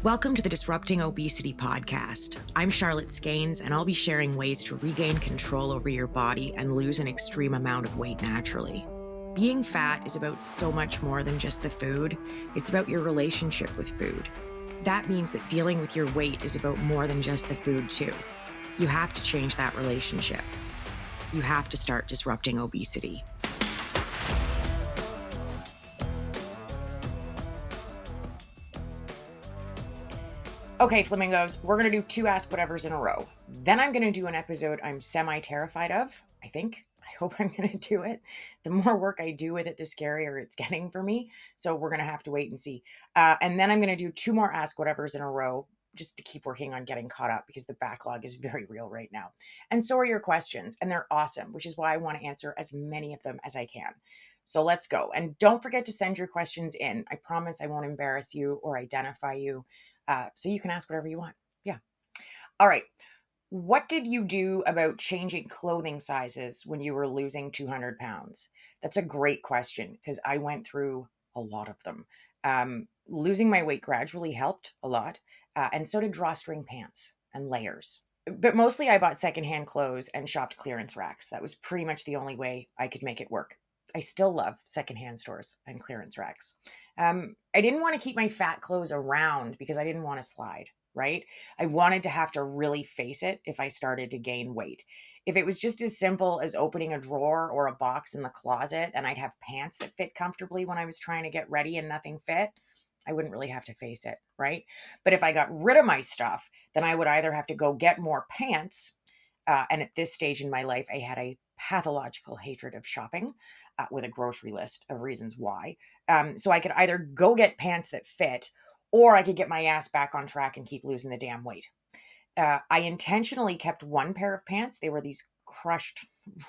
Welcome to the Disrupting Obesity podcast. I'm Charlotte Skanes, and I'll be sharing ways to regain control over your body and lose an extreme amount of weight naturally. Being fat is about so much more than just the food. It's about your relationship with food. That means that dealing with your weight is about more than just the food, too. You have to change that relationship. You have to start disrupting obesity. Okay, flamingos, we're going to do 2 Ask Whatevers in a row. Then I'm going to do an episode I'm semi-terrified of, I think. I hope I'm going to do it. The more work I do with it, the scarier it's getting for me. So we're going to have to wait and see. And then I'm going to do 2 more Ask Whatevers in a row just to keep working on getting caught up because the backlog is very real right now. And so are your questions, and they're awesome, which is why I want to answer as many of them as I can. So let's go. And don't forget to send your questions in. I promise I won't embarrass you or identify you. So you can ask whatever you want. Yeah. All right. What did you do about changing clothing sizes when you were losing 200 pounds? That's a great question because I went through a lot of them. Losing my weight gradually helped a lot, and so did drawstring pants and layers. But mostly I bought secondhand clothes and shopped clearance racks. That was pretty much the only way I could make it work. I still love secondhand stores and clearance racks. I didn't want to keep my fat clothes around because I didn't want to slide, right? I wanted to have to really face it if I started to gain weight. If it was just as simple as opening a drawer or a box in the closet and I'd have pants that fit comfortably when I was trying to get ready and nothing fit, I wouldn't really have to face it, right? But if I got rid of my stuff, then I would either have to go get more pants. And at this stage in my life, I had a pathological hatred of shopping with a grocery list of reasons why. So I could either go get pants that fit, or I could get my ass back on track and keep losing the damn weight. I intentionally kept one pair of pants. They were these crushed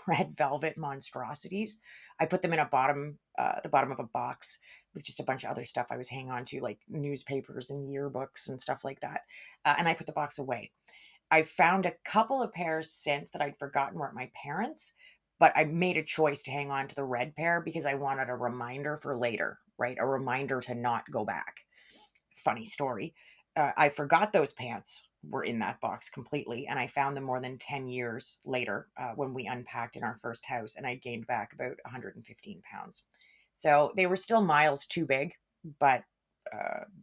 red velvet monstrosities. I put them in the bottom of a box with just a bunch of other stuff I was hanging on to, like newspapers and yearbooks and stuff like that. And I put the box away. I found a couple of pairs since that I'd forgotten were at my parents', but I made a choice to hang on to the red pair because I wanted a reminder for later, right? A reminder to not go back. Funny story. I forgot those pants were in that box completely, and I found them more than 10 years later when we unpacked in our first house, and I'd gained back about 115 pounds. So they were still miles too big, but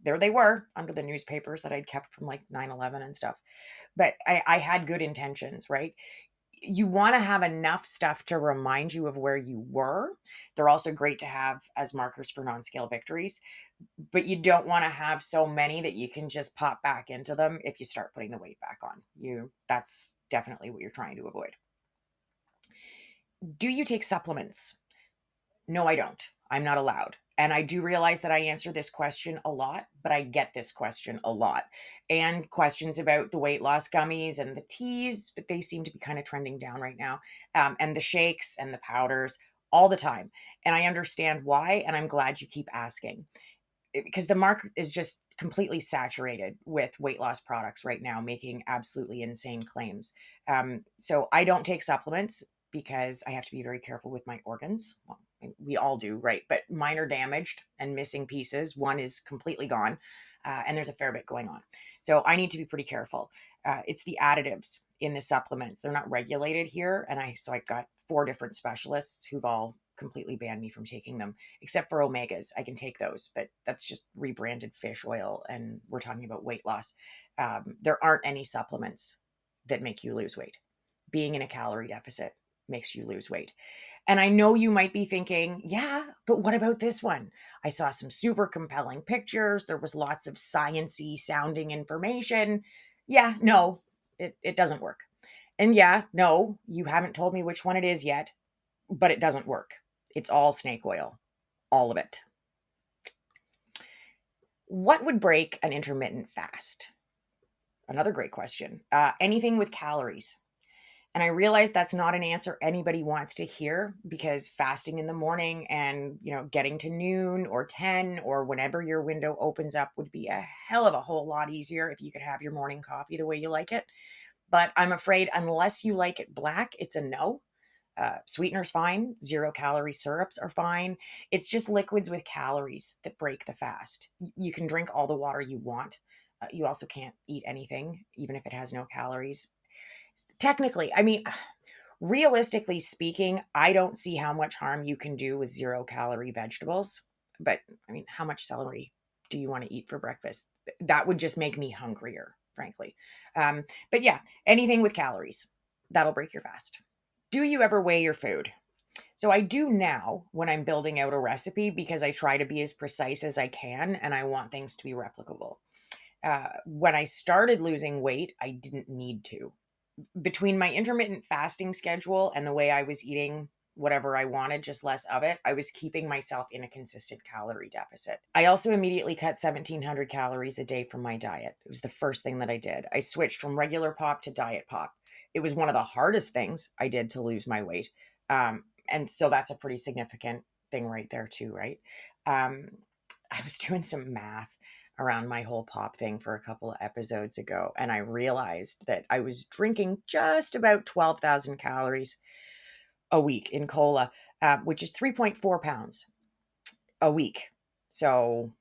there they were under the newspapers that I'd kept from like 9/11 and stuff. But I had good intentions, right? You want to have enough stuff to remind you of where you were. They're also great to have as markers for non-scale victories, but you don't want to have so many that you can just pop back into them if you start putting the weight back on. That's definitely what you're trying to avoid. Do you take supplements? No, I don't. I'm not allowed. And I do realize that I answer this question a lot, but I get this question a lot. And questions about the weight loss gummies and the teas, but they seem to be kind of trending down right now, and the shakes and the powders all the time. And I understand why, and I'm glad you keep asking because the market is just completely saturated with weight loss products right now, making absolutely insane claims. So I don't take supplements because I have to be very careful with my organs. Well, we all do, right? But mine are damaged and missing pieces. One is completely gone, and there's a fair bit going on. So I need to be pretty careful. It's the additives in the supplements. They're not regulated here. And I've got 4 different specialists who've all completely banned me from taking them, except for omegas. I can take those, but that's just rebranded fish oil. And we're talking about weight loss. There aren't any supplements that make you lose weight. Being in a calorie deficit makes you lose weight. And I know you might be thinking, yeah, but what about this one? I saw some super compelling pictures. There was lots of sciencey sounding information. Yeah, no, it doesn't work. And yeah, no, you haven't told me which one it is yet, but it doesn't work. It's all snake oil, all of it. What would break an intermittent fast? Another great question. Anything with calories. And I realize that's not an answer anybody wants to hear because fasting in the morning and, getting to noon or 10 or whenever your window opens up would be a hell of a whole lot easier if you could have your morning coffee the way you like it. But I'm afraid unless you like it black, it's a no. Sweetener's fine. 0-calorie syrups are fine. It's just liquids with calories that break the fast. You can drink all the water you want. You also can't eat anything, even if it has no calories. Technically, I mean, realistically speaking, I don't see how much harm you can do with 0-calorie vegetables. But I mean, how much celery do you want to eat for breakfast? That would just make me hungrier, frankly. But yeah, anything with calories, that'll break your fast. Do you ever weigh your food? So I do now when I'm building out a recipe because I try to be as precise as I can and I want things to be replicable. When I started losing weight, I didn't need to. Between my intermittent fasting schedule and the way I was eating whatever I wanted, just less of it, I was keeping myself in a consistent calorie deficit. I also immediately cut 1,700 calories a day from my diet. It was the first thing that I did. I switched from regular pop to diet pop. It was one of the hardest things I did to lose my weight. And so that's a pretty significant thing right there, too, right? Um, I was doing some math around my whole pop thing for a couple of episodes ago, and I realized that I was drinking just about 12,000 calories a week in cola, which is 3.4 pounds a week. So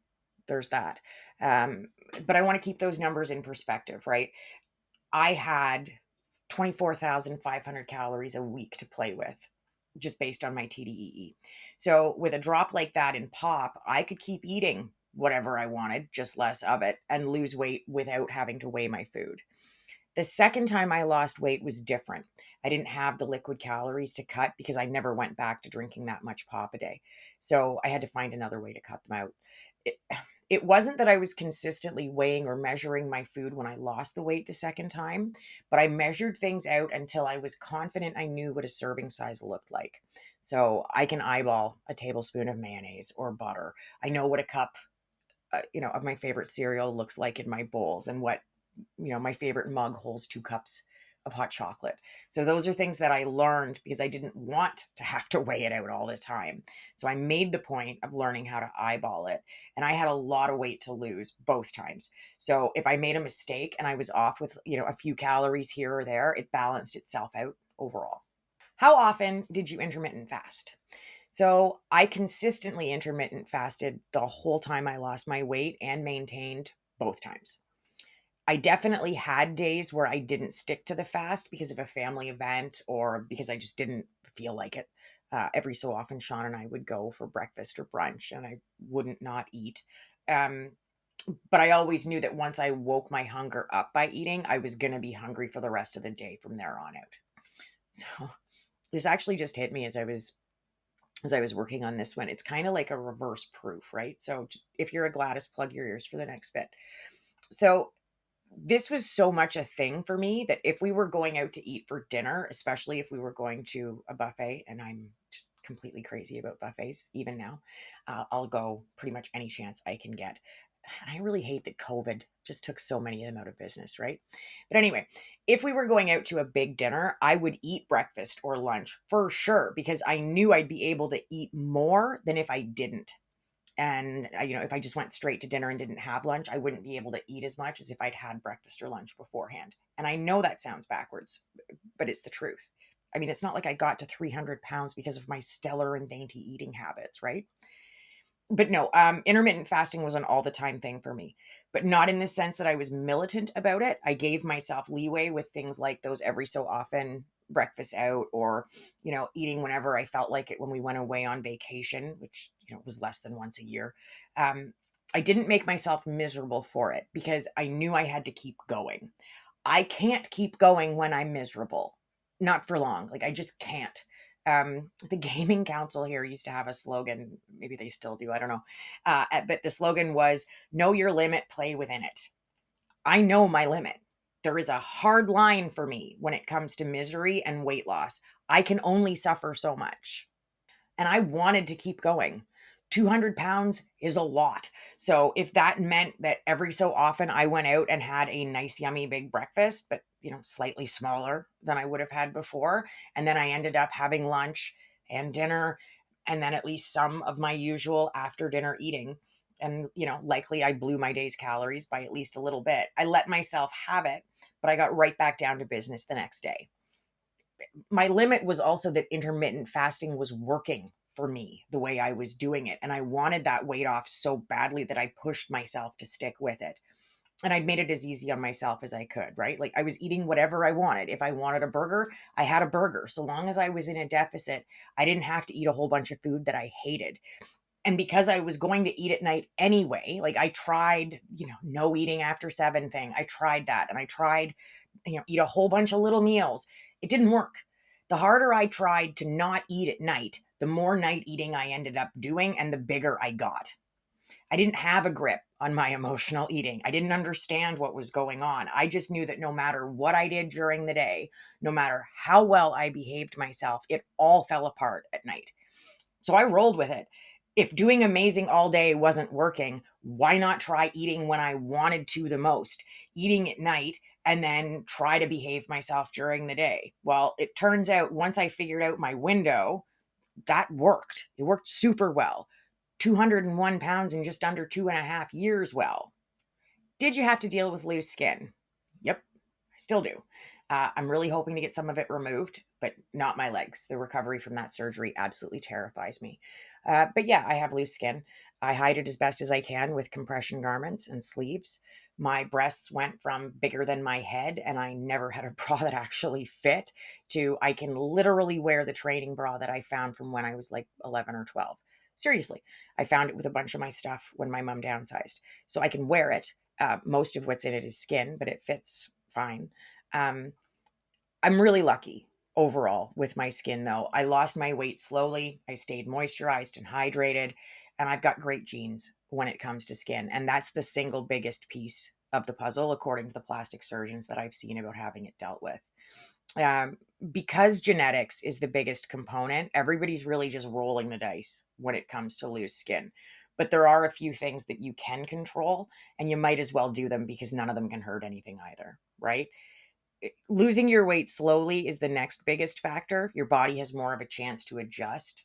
there's that. Um, but I want to keep those numbers in perspective, right? I had 24,500 calories a week to play with just based on my TDEE. So with a drop like that in pop, I could keep eating whatever I wanted, just less of it, and lose weight without having to weigh my food. The second time I lost weight was different. I didn't have the liquid calories to cut because I never went back to drinking that much pop a day. So I had to find another way to cut them out. It, it wasn't that I was consistently weighing or measuring my food when I lost the weight the second time, but I measured things out until I was confident I knew what a serving size looked like. So I can eyeball a tablespoon of mayonnaise or butter. I know what a cup, of my favorite cereal looks like in my bowls, and what my favorite mug holds 2 cups of hot chocolate. So those are things that I learned because I didn't want to have to weigh it out all the time. So I made the point of learning how to eyeball it. And I had a lot of weight to lose both times. So if I made a mistake and I was off with, a few calories here or there, it balanced itself out overall. How often did you intermittent fast? So I consistently intermittent fasted the whole time I lost my weight and maintained both times. I definitely had days where I didn't stick to the fast because of a family event or because I just didn't feel like it. Every so often, Sean and I would go for breakfast or brunch, and I wouldn't not eat. Um, but I always knew that once I woke my hunger up by eating, I was going to be hungry for the rest of the day from there on out. So this actually just hit me as I was working on this one. It's kind of like a reverse proof, right? So just if you're a Gladys, plug your ears for the next bit. So this was so much a thing for me that if we were going out to eat for dinner, especially if we were going to a buffet, and I'm just completely crazy about buffets even now, I'll go pretty much any chance I can get. And I really hate that COVID just took so many of them out of business, right? But anyway, if we were going out to a big dinner, I would eat breakfast or lunch for sure because I knew I'd be able to eat more than if I didn't. And if I just went straight to dinner and didn't have lunch, I wouldn't be able to eat as much as if I'd had breakfast or lunch beforehand. And I know that sounds backwards, but it's the truth. I mean, it's not like I got to 300 pounds because of my stellar and dainty eating habits, right? But no, intermittent fasting was an all the time thing for me, but not in the sense that I was militant about it. I gave myself leeway with things like those every so often breakfast out, or eating whenever I felt like it when we went away on vacation, which was less than once a year. I didn't make myself miserable for it because I knew I had to keep going. I can't keep going when I'm miserable, not for long. Like, I just can't. The gaming council here used to have a slogan. Maybe they still do. I don't know. But the slogan was, know your limit, play within it. I know my limit. There is a hard line for me when it comes to misery and weight loss. I can only suffer so much. And I wanted to keep going. 200 pounds is a lot. So if that meant that every so often I went out and had a nice, yummy, big breakfast, but slightly smaller than I would have had before, and then I ended up having lunch and dinner, and then at least some of my usual after dinner eating, and likely I blew my day's calories by at least a little bit. I let myself have it, but I got right back down to business the next day. My limit was also that intermittent fasting was working for me the way I was doing it. And I wanted that weight off so badly that I pushed myself to stick with it. And I'd made it as easy on myself as I could, right? Like I was eating whatever I wanted. If I wanted a burger, I had a burger. So long as I was in a deficit, I didn't have to eat a whole bunch of food that I hated. And because I was going to eat at night anyway, like I tried, no eating after 7 thing. I tried that and I tried, eat a whole bunch of little meals. It didn't work. The harder I tried to not eat at night, the more night eating I ended up doing and the bigger I got. I didn't have a grip on my emotional eating. I didn't understand what was going on. I just knew that no matter what I did during the day, no matter how well I behaved myself, it all fell apart at night. So I rolled with it. If doing amazing all day wasn't working, why not try eating when I wanted to the most? Eating at night and then try to behave myself during the day. Well, it turns out once I figured out my window, that worked. It worked super well. 201 pounds in just under 2.5 years. Well, did you have to deal with loose skin? Yep, I still do. I'm really hoping to get some of it removed, but not my legs. The recovery from that surgery absolutely terrifies me. But yeah, I have loose skin. I hide it as best as I can with compression garments and sleeves. My breasts went from bigger than my head, and I never had a bra that actually fit, to I can literally wear the training bra that I found from when I was like 11 or 12. Seriously, I found it with a bunch of my stuff when my mom downsized. So I can wear it. Most of what's in it is skin, but it fits fine. Um, I'm really lucky overall with my skin, though. I lost my weight slowly. I stayed moisturized and hydrated, and I've got great genes when it comes to skin. And that's the single biggest piece of the puzzle, according to the plastic surgeons that I've seen about having it dealt with. Um, because genetics is the biggest component, everybody's really just rolling the dice when it comes to loose skin. But there are a few things that you can control, and you might as well do them because none of them can hurt anything either, right? Losing your weight slowly is the next biggest factor. Your body has more of a chance to adjust.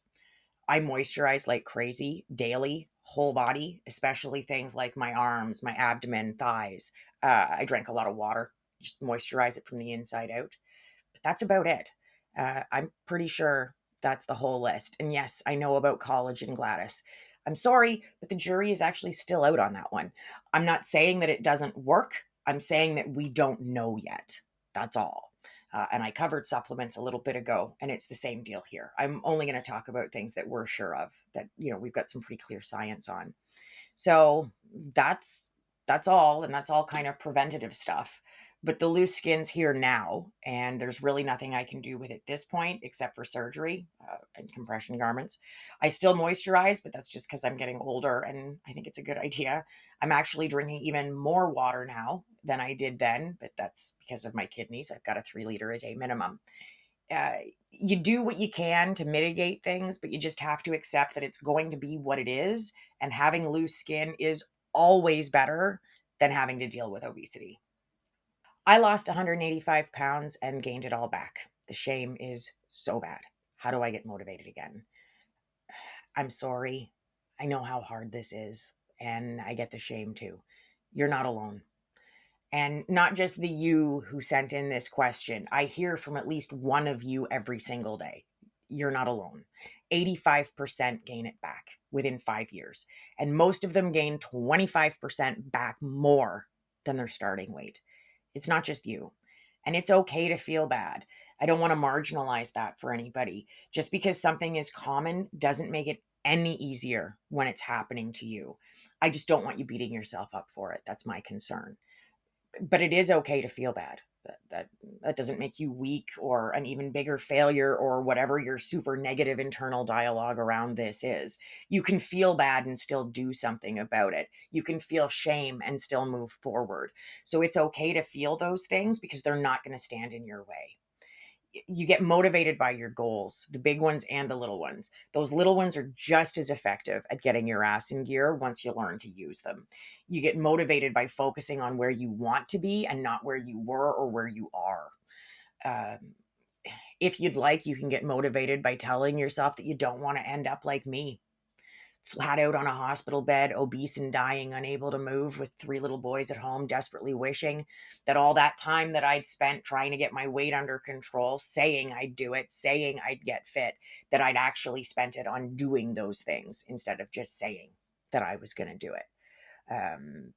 I moisturize like crazy daily, whole body, especially things like my arms, my abdomen, thighs. I drank a lot of water, just moisturize it from the inside out. But that's about it. I'm pretty sure that's the whole list. And yes, I know about collagen, Gladys. I'm sorry, but the jury is actually still out on that one. I'm not saying that it doesn't work. I'm saying that we don't know yet. That's all. And I covered supplements a little bit ago, and it's the same deal here. I'm only going to talk about things that we're sure of, that we've got some pretty clear science on. So that's all, and that's all kind of preventative stuff. But the loose skin's here now, and there's really nothing I can do with it at this point except for surgery and compression garments. I still moisturize, but that's just because I'm getting older, and I think it's a good idea. I'm actually drinking even more water now than I did then, but that's because of my kidneys. I've got a 3 liter a day minimum. uh, you do what you can to mitigate things, but you just have to accept that it's going to be what it is. And having loose skin is always better than having to deal with obesity. I lost 185 pounds and gained it all back. The shame is so bad. How do I get motivated again? I'm sorry. I know how hard this is, and I get the shame too. You're not alone. And not just the you who sent in this question. I hear from at least one of you every single day. You're not alone. 85% gain it back within 5 years. And most of them gain 25% back more than their starting weight. It's not just you. And it's okay to feel bad. I don't want to marginalize that for anybody. Just because something is common doesn't make it any easier when it's happening to you. I just don't want you beating yourself up for it. That's my concern. But it is okay to feel bad. That doesn't make you weak or an even bigger failure or whatever your super negative internal dialogue around this is. You can feel bad and still do something about it. You can feel shame and still move forward. So it's okay to feel those things because they're not going to stand in your way. You get motivated by your goals, the big ones and the little ones. Those little ones are just as effective at getting your ass in gear once you learn to use them. You get motivated by focusing on where you want to be and not where you were or where you are. Um, if you'd like, you can get motivated by telling yourself that you don't want to end up like me. flat out on a hospital bed, obese and dying, unable to move, with three little boys at home, desperately wishing that all that time that I'd spent trying to get my weight under control, saying I'd do it, saying I'd get fit, that I'd actually spent it on doing those things instead of just saying that I was going to do it.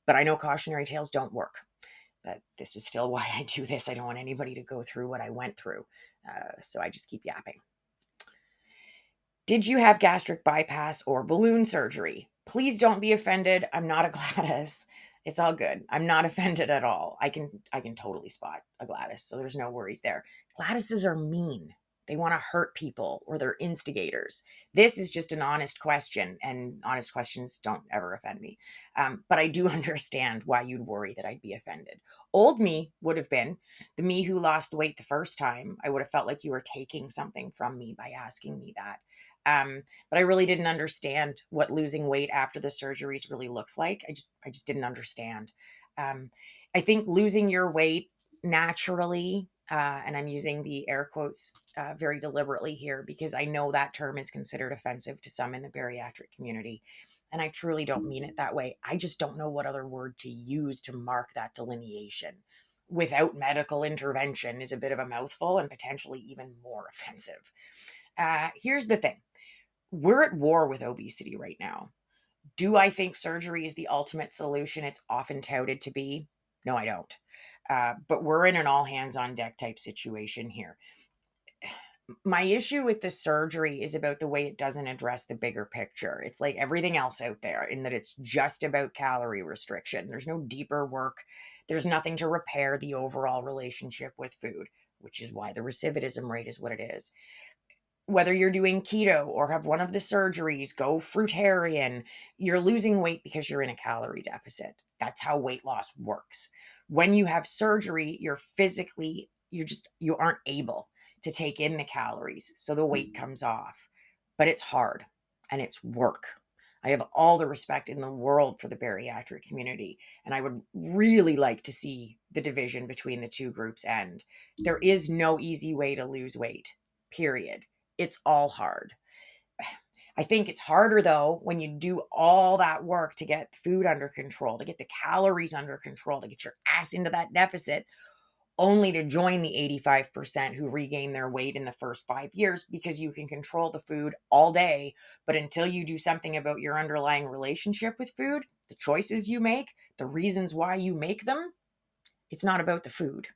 But I know cautionary tales don't work. But this is still why I do this. I don't want anybody to go through what I went through. So I just keep yapping. Did you have gastric bypass or balloon surgery? Please don't be offended. I'm not a Gladys. It's all good. I'm not offended at all. I can totally spot a Gladys, so there's no worries there. Gladyses are mean. They want to hurt people, or they're instigators. This is just an honest question, and honest questions don't ever offend me. But I do understand why you'd worry that I'd be offended. Old me would have been the me who lost the weight the first time. I would have felt like you were taking something from me by asking me that. But I really didn't understand what losing weight after the surgeries really looks like. I just didn't understand. Um, I think losing your weight naturally, and I'm using the air quotes very deliberately here because I know that term is considered offensive to some in the bariatric community. And I truly don't mean it that way. I just don't know what other word to use to mark that delineation. Without medical intervention is a bit of a mouthful and potentially even more offensive. Here's the thing. We're at war with obesity right now. Do I think surgery is the ultimate solution it's often touted to be? No, I don't. But we're in an all hands on deck type situation here. My issue with the surgery is about the way it doesn't address the bigger picture. It's like everything else out there, in that it's just about calorie restriction. There's no deeper work, there's nothing to repair the overall relationship with food, which is why the recidivism rate is what it is. Whether you're doing keto or have one of the surgeries, go fruitarian, you're losing weight because you're in a calorie deficit. That's how weight loss works. When you have surgery, you aren't able to take in the calories. So the weight comes off. But it's hard and it's work. I have all the respect in the world for the bariatric community, and I would really like to see the division between the two groups end. There is no easy way to lose weight, period. It's all hard. I think it's harder though when you do all that work to get food under control, to get the calories under control, to get your ass into that deficit, only to join the 85% who regain their weight in the first 5 years because you can control the food all day. But until you do something about your underlying relationship with food, the choices you make, the reasons why you make them, it's not about the food.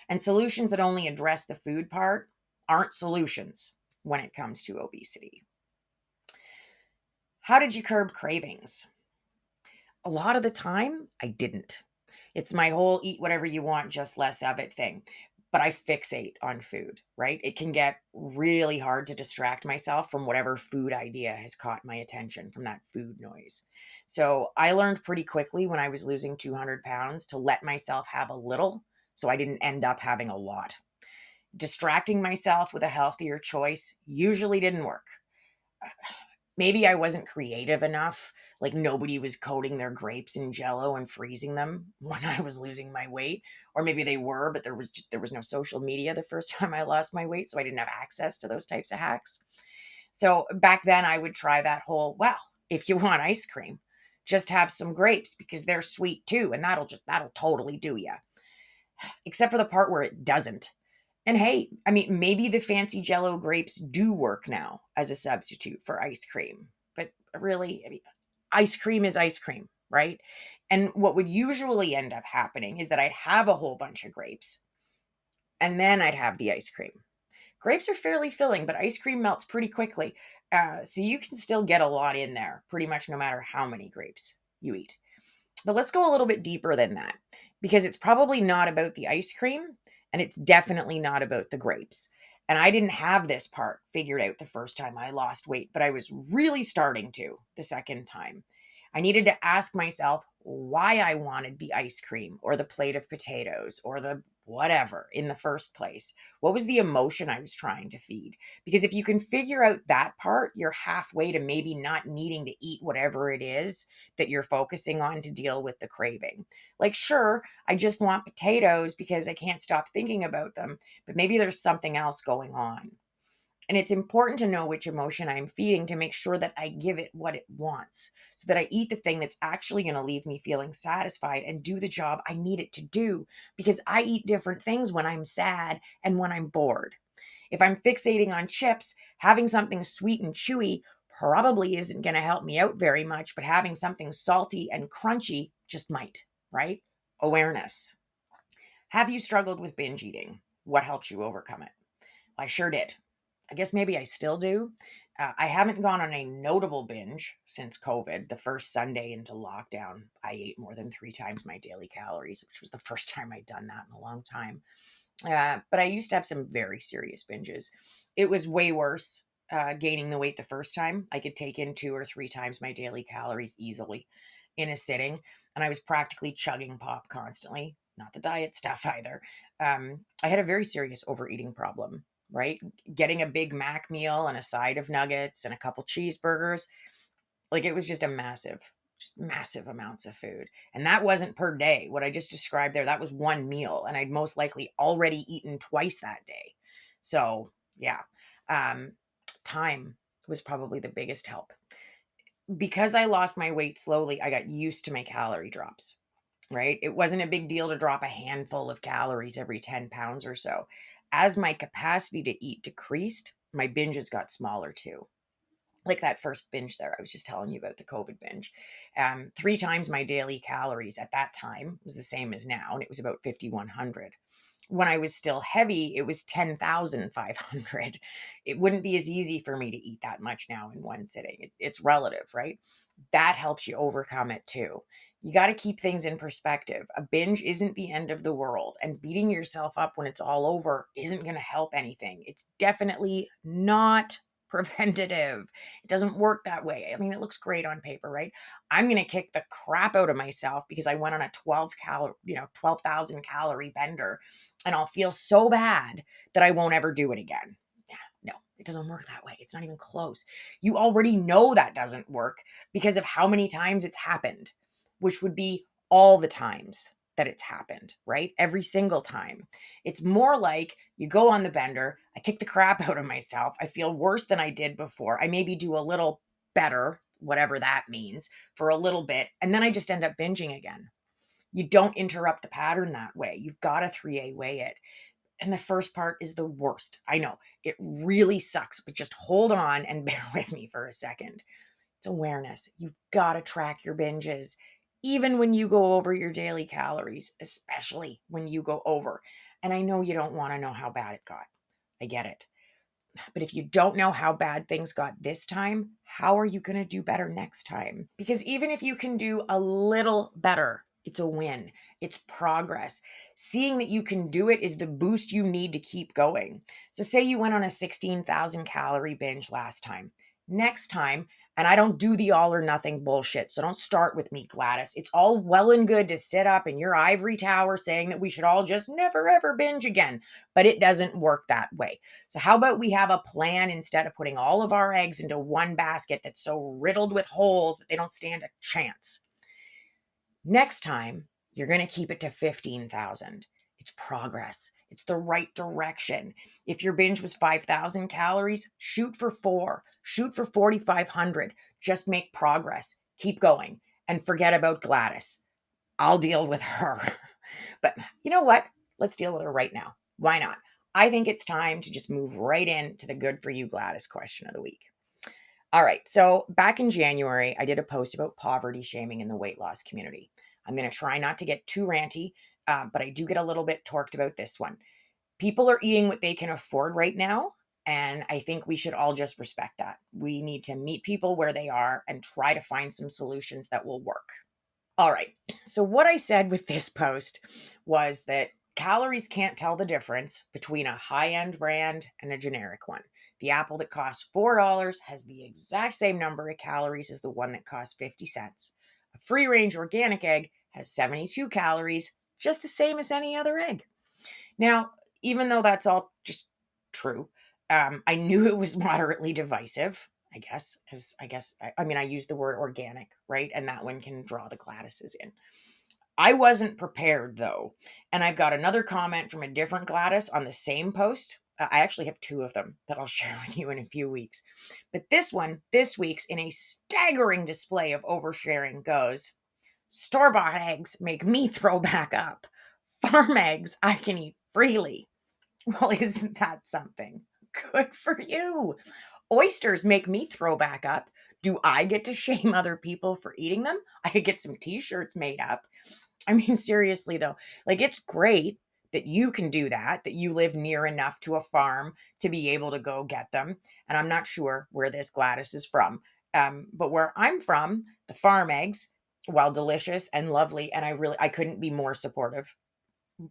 And solutions that only address the food part aren't solutions when it comes to obesity. How did you curb cravings? A lot of the time, I didn't. It's my whole eat whatever you want, just less of it thing. But I fixate on food, right? It can get really hard to distract myself from whatever food idea has caught my attention, from that food noise. So I learned pretty quickly when I was losing 200 pounds to let myself have a little so I didn't end up having a lot. Distracting myself with a healthier choice usually didn't work. Maybe I wasn't creative enough. Like nobody was coating their grapes in jello and freezing them when I was losing my weight. Or maybe they were, but there was no social media the first time I lost my weight, so I didn't have access to those types of hacks. So back then I would try that whole, well, if you want ice cream, just have some grapes because they're sweet too, and that'll totally do you. Except for the part where it doesn't. And hey, I mean, maybe the fancy jello grapes do work now as a substitute for ice cream. But really, I mean, ice cream is ice cream, right? And what would usually end up happening is that I'd have a whole bunch of grapes and then I'd have the ice cream. Grapes are fairly filling, but ice cream melts pretty quickly. So you can still get a lot in there, pretty much no matter how many grapes you eat. But let's go a little bit deeper than that because it's probably not about the ice cream and it's definitely not about the grapes. And I didn't have this part figured out the first time I lost weight, but I was really starting to the second time. I needed to ask myself why I wanted the ice cream or the plate of potatoes or the whatever in the first place. What was the emotion I was trying to feed? Because if you can figure out that part, you're halfway to maybe not needing to eat whatever it is that you're focusing on to deal with the craving. Like, sure, I just want potatoes because I can't stop thinking about them, but maybe there's something else going on. And it's important to know which emotion I'm feeding to make sure that I give it what it wants so that I eat the thing that's actually going to leave me feeling satisfied and do the job I need it to do, because I eat different things when I'm sad and when I'm bored. If I'm fixating on chips, having something sweet and chewy probably isn't going to help me out very much, but having something salty and crunchy just might, right? Awareness. Have you struggled with binge eating? What helps you overcome it? I sure did. I guess maybe I still do. I haven't gone on a notable binge since COVID. The first Sunday into lockdown, I ate more than 3 times my daily calories, which was the first time I'd done that in a long time. But I used to have some very serious binges. It was way worse gaining the weight the first time. I could take in 2 or 3 times my daily calories easily in a sitting. And I was practically chugging pop constantly, not the diet stuff either. I had a very serious overeating problem, right? Getting a Big Mac meal and a side of nuggets and a couple cheeseburgers, like it was just massive amounts of food. And that wasn't per day. What I just described there, that was one meal. And I'd most likely already eaten twice that day. So, yeah. Um, Time was probably the biggest help. Because I lost my weight slowly, I got used to my calorie drops, right? It wasn't a big deal to drop a handful of calories every 10 pounds or so. As my capacity to eat decreased, my binges got smaller too, like that first binge there I was just telling you about, the COVID binge. 3 times my daily calories at that time was the same as now, and it was about 5,100. When I was still heavy, it was 10,500. It wouldn't be as easy for me to eat that much now in one sitting. It's relative, right? That helps you overcome it too. You got to keep things in perspective. A binge isn't the end of the world, and beating yourself up when it's all over isn't going to help anything. It's definitely not preventative. It doesn't work that way. I mean, it looks great on paper, right? I'm going to kick the crap out of myself because I went on a 12,000 calorie bender, and I'll feel so bad that I won't ever do it again. Yeah, no, it doesn't work that way. It's not even close. You already know that doesn't work because of how many times it's happened, which would be all the times that it's happened, right? Every single time. It's more like you go on the bender, I kick the crap out of myself, I feel worse than I did before, I maybe do a little better, whatever that means, for a little bit, and then I just end up binging again. You don't interrupt the pattern that way. You've got to 3A weigh it. And the first part is the worst. I know it really sucks, but just hold on and bear with me for a second. It's awareness. You've got to track your binges, even when you go over your daily calories, especially when you go over. And I know you don't want to know how bad it got. I get it. But if you don't know how bad things got this time, how are you going to do better next time? Because even if you can do a little better, it's a win. It's progress. Seeing that you can do it is the boost you need to keep going. So, say you went on a 16,000 calorie binge last time. Next time, and I don't do the all or nothing bullshit, so don't start with me, Gladys. It's all well and good to sit up in your ivory tower saying that we should all just never ever binge again, but it doesn't work that way. So, how about we have a plan instead of putting all of our eggs into one basket that's so riddled with holes that they don't stand a chance? Next time, you're going to keep it to 15,000. It's progress. It's the right direction. If your binge was 5,000 calories, shoot for 4, shoot for 4,500. Just make progress. Keep going and forget about Gladys. I'll deal with her. But you know what? Let's deal with her right now. Why not? I think it's time to just move right into the good for you, Gladys question of the week. All right. So back in January, I did a post about poverty shaming in the weight loss community. I'm going to try not to get too ranty, but I do get a little bit torqued about this one. People are eating what they can afford right now. And I think we should all just respect that. We need to meet people where they are and try to find some solutions that will work. All right. So, what I said with this post was that calories can't tell the difference between a high end brand and a generic one. The apple that costs $4 has the exact same number of calories as the one that costs 50 cents. A free range organic egg has 72 calories, just the same as any other egg. Now, even though that's all just true, I knew it was moderately divisive, I guess, because I mean, I use the word organic, right? And that one can draw the Gladyses in. I wasn't prepared though. And I've got another comment from a different Gladys on the same post. I actually have two of them that I'll share with you in a few weeks. But this week's, in a staggering display of oversharing, goes: store-bought eggs make me throw back up. Farm eggs I can eat freely. Well, isn't that something? Good for you. Oysters make me throw back up. Do I get to shame other people for eating them? I could get some t-shirts made up. I mean, seriously though, like, it's great that you can do that, that you live near enough to a farm to be able to go get them. And I'm not sure where this Gladys is from. But where I'm from, the farm eggs, while delicious and lovely, and I couldn't be more supportive,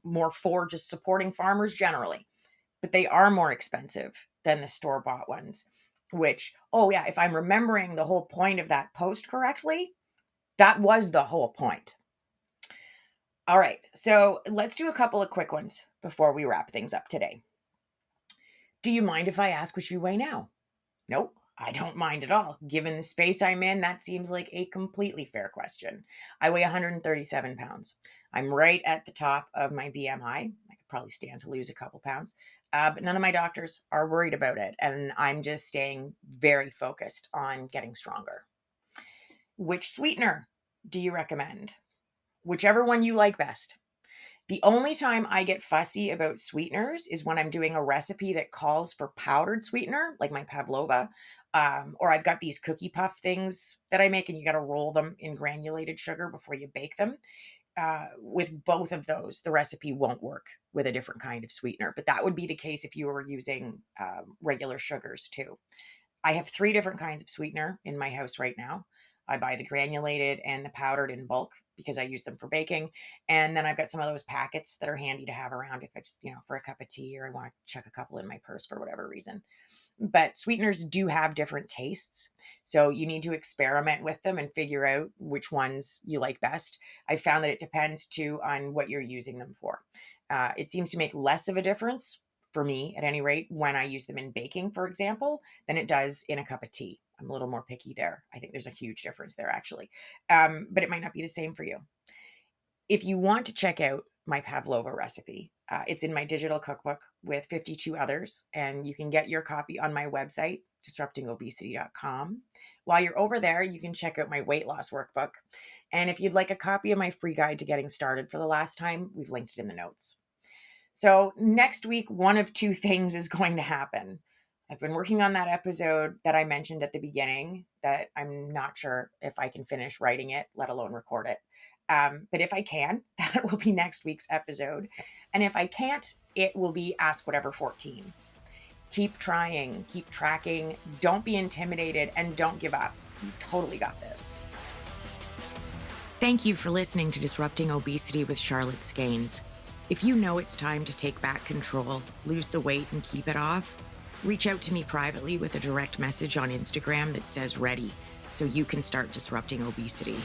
more for just supporting farmers generally, but they are more expensive than the store-bought ones, which, oh yeah, if I'm remembering the whole point of that post correctly, that was the whole point. All right, so let's do a couple of quick ones before we wrap things up today. Do you mind if I ask what you weigh now? Nope, I don't mind at all. Given the space I'm in, that seems like a completely fair question. I weigh 137 pounds. I'm right at the top of my BMI. I could probably stand to lose a couple pounds, but none of my doctors are worried about it, and I'm just staying very focused on getting stronger. Which sweetener do you recommend? Whichever one you like best. The only time I get fussy about sweeteners is when I'm doing a recipe that calls for powdered sweetener, like my pavlova, or I've got these cookie puff things that I make, and you got to roll them in granulated sugar before you bake them. With both of those, the recipe won't work with a different kind of sweetener, but that would be the case if you were using regular sugars too. I have 3 different kinds of sweetener in my house right now. I buy the granulated and the powdered in bulk because I use them for baking. And then I've got some of those packets that are handy to have around if it's, for a cup of tea, or I want to chuck a couple in my purse for whatever reason. But sweeteners do have different tastes. So you need to experiment with them and figure out which ones you like best. I found that it depends too on what you're using them for. It seems to make less of a difference, for me at any rate, when I use them in baking, for example, than it does in a cup of tea. I'm a little more picky there. I think there's a huge difference there, actually. But it might not be the same for you. If you want to check out my pavlova recipe, it's in my digital cookbook with 52 others, and you can get your copy on my website, disruptingobesity.com. While you're over there, you can check out my weight loss workbook. And if you'd like a copy of my free guide to getting started for the last time, we've linked it in the notes. So next week, one of 2 things is going to happen. I've been working on that episode that I mentioned at the beginning that I'm not sure if I can finish writing it, let alone record it. But if I can, that will be next week's episode. And if I can't, it will be Ask Whatever 14. Keep trying, keep tracking, don't be intimidated, and don't give up. You've totally got this. Thank you for listening to Disrupting Obesity with Charlotte Skanes. If you know it's time to take back control, lose the weight, and keep it off, reach out to me privately with a direct message on Instagram that says ready, so you can start disrupting obesity.